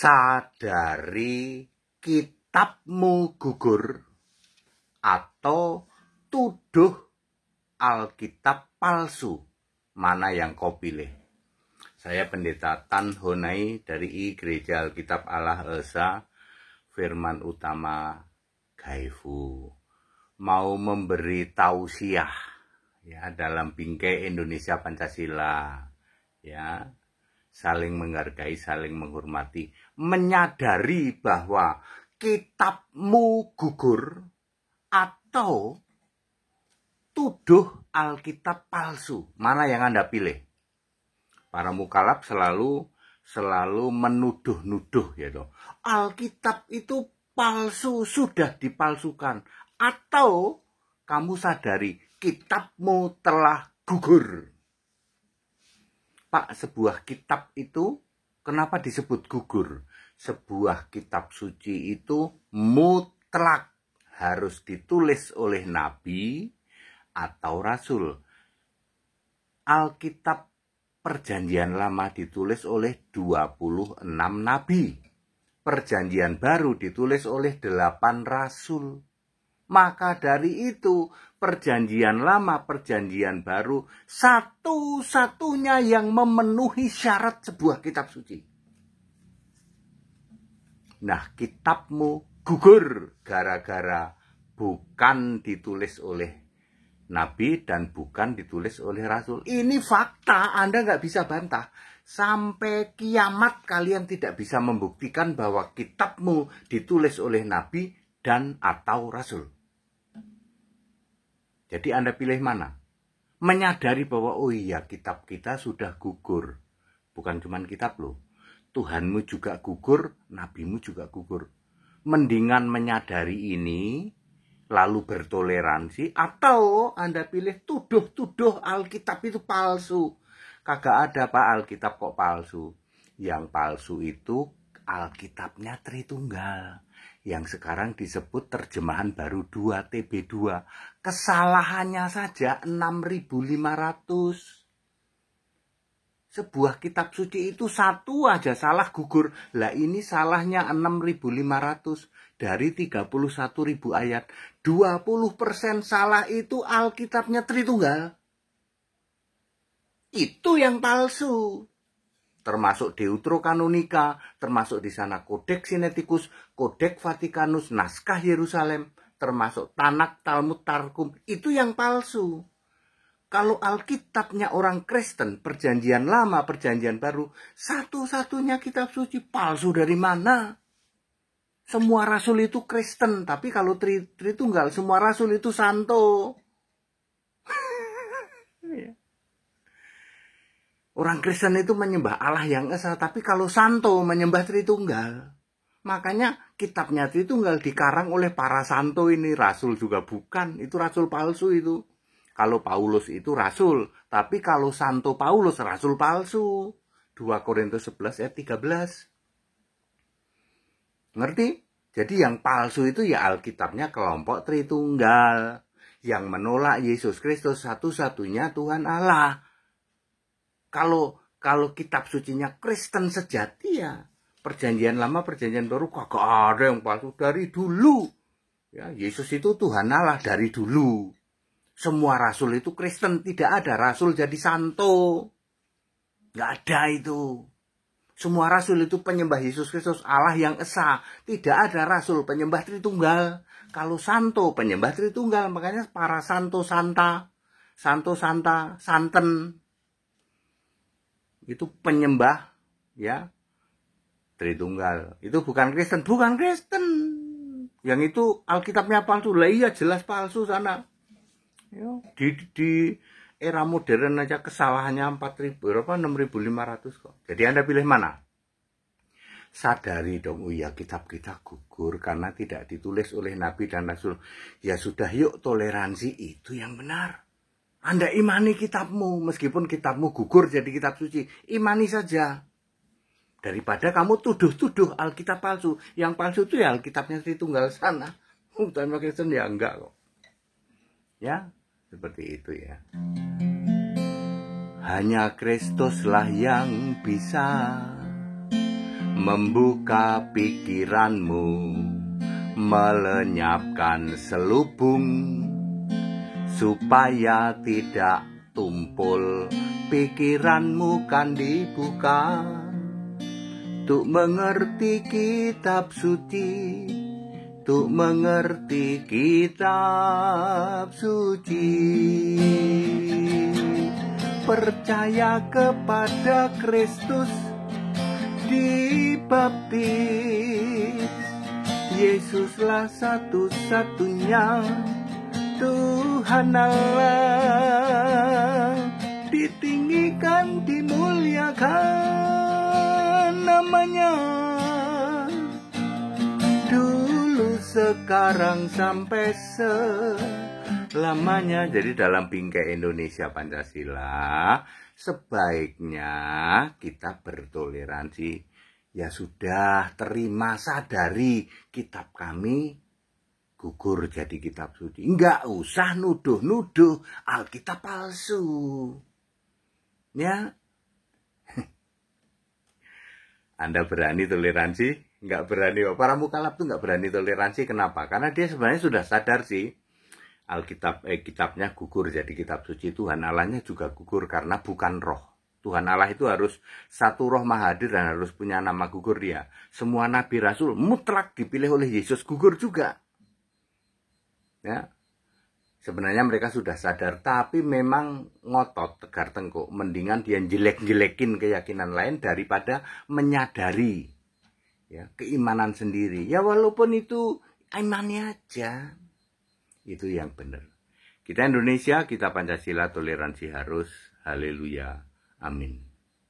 sadari kitabmu gugur atau tuduh Alkitab palsu, mana yang kau pilih? Saya Pendeta Tan Honai dari Gereja Alkitab Allah Esa Firman Utama Gaifu, mau memberi tausiah ya dalam bingkai Indonesia Pancasila, ya, saling menghargai, saling menghormati, menyadari bahwa kitabmu gugur atau tuduh Alkitab palsu, mana yang Anda pilih? Para mukalaf selalu menuduh-nuduh gitu. Alkitab itu palsu, sudah dipalsukan. Atau kamu sadari kitabmu telah gugur. Pak, sebuah kitab itu kenapa disebut gugur? Sebuah kitab suci itu mutlak harus ditulis oleh nabi atau rasul. Alkitab Perjanjian Lama ditulis oleh 26 nabi. Perjanjian Baru ditulis oleh 8 rasul. Maka dari itu, Perjanjian Lama, Perjanjian Baru, satu-satunya yang memenuhi syarat sebuah kitab suci. Nah, kitabmu gugur gara-gara bukan ditulis oleh nabi dan bukan ditulis oleh rasul. Ini fakta, Anda nggak bisa bantah. Sampai kiamat kalian tidak bisa membuktikan bahwa kitabmu ditulis oleh nabi dan atau rasul. Jadi Anda pilih mana? Menyadari bahwa oh iya, kitab kita sudah gugur. Bukan cuma kitab loh. Tuhanmu juga gugur, nabimu juga gugur. Mendingan menyadari ini lalu bertoleransi, atau Anda pilih tuduh-tuduh Alkitab itu palsu. Kagak ada Pak, Alkitab kok palsu. Yang palsu itu Alkitabnya Tritunggal, yang sekarang disebut terjemahan baru 2 TB2. Kesalahannya saja 6.500. Sebuah kitab suci itu satu aja salah gugur. Lah ini salahnya 6.500 dari 31.000 ayat. 20% salah itu Alkitabnya Tritunggal. Itu yang palsu. Termasuk Deuterokanonika, termasuk di sana Kodeks Sinaiticus, Kodeks Vatikanus, Naskah Yerusalem, termasuk Tanak, Talmud, Targum. Itu yang palsu. Kalau Alkitabnya orang Kristen, Perjanjian Lama, Perjanjian Baru, satu-satunya kitab suci, palsu dari mana? Semua rasul itu Kristen, tapi kalau Tritunggal, semua rasul itu santo. Orang Kristen itu menyembah Allah yang esa, tapi kalau santo menyembah Tritunggal. Makanya kitabnya Tritunggal dikarang oleh para santo ini, rasul juga bukan, itu rasul palsu itu. Kalau Paulus itu rasul, tapi kalau Santo Paulus rasul palsu. 2 Korintus 11 ayat 13. Ngerti? Jadi yang palsu itu ya Alkitabnya kelompok Tritunggal, yang menolak Yesus Kristus satu-satunya Tuhan Allah. Kalau kitab sucinya Kristen sejati ya, Perjanjian Lama, Perjanjian Baru kagak ada yang palsu dari dulu. Ya, Yesus itu Tuhan Allah dari dulu. Semua rasul itu Kristen, tidak ada rasul jadi santo. Nggak ada itu. Semua rasul itu penyembah Yesus Kristus, Allah yang esa. Tidak ada rasul penyembah Tritunggal. Kalau santo penyembah Tritunggal, makanya para santo santa, santen itu penyembah ya Tritunggal. Itu bukan Kristen, Yang itu Alkitabnya palsu. Lah iya jelas palsu sana. Di era modern aja kesalahannya 6.500 kok. Jadi Anda pilih mana? Sadari dong, oh ya kitab kita gugur karena tidak ditulis oleh nabi dan rasul. Ya sudah, yuk toleransi, itu yang benar. Anda imani kitabmu, meskipun kitabmu gugur jadi kitab suci, imani saja. Daripada kamu tuduh-tuduh Alkitab palsu. Yang palsu itu ya Alkitabnya Tritunggal sana. Bukan Kristen ya enggak kok. Ya, seperti itu ya. Hanya Kristuslah yang bisa membuka pikiranmu, melenyapkan selubung, supaya tidak tumpul pikiranmu kan dibuka, untuk mengerti kitab suci, untuk mengerti kitab suci. Percaya kepada Kristus, dibaptis, Yesuslah satu-satunya Tuhan Allah, ditinggikan, dimuliakan namanya, dulu, sekarang, sampai selamanya. Jadi dalam bingkai Indonesia Pancasila, sebaiknya kita bertoleransi. Ya sudah, terima, sadari kitab kami gugur jadi kitab suci. Enggak usah nuduh-nuduh Alkitab palsu. Ya. Anda berani toleransi? Enggak berani. Para mukallaf tuh enggak berani toleransi. Kenapa? Karena dia sebenarnya sudah sadar sih. Kitabnya gugur jadi kitab suci. Tuhan Allahnya juga gugur karena bukan roh. Tuhan Allah itu harus satu roh mahadir dan harus punya nama, gugur dia. Semua nabi rasul mutlak dipilih oleh Yesus gugur juga. Ya, sebenarnya mereka sudah sadar, tapi memang ngotot, tegar tengkuk. Mendingan dia jelek-jelekin keyakinan lain daripada menyadari ya keimanan sendiri. Ya walaupun itu imannya aja, itu yang benar. Kita Indonesia, kita Pancasila, toleransi harus. Haleluya. Amin.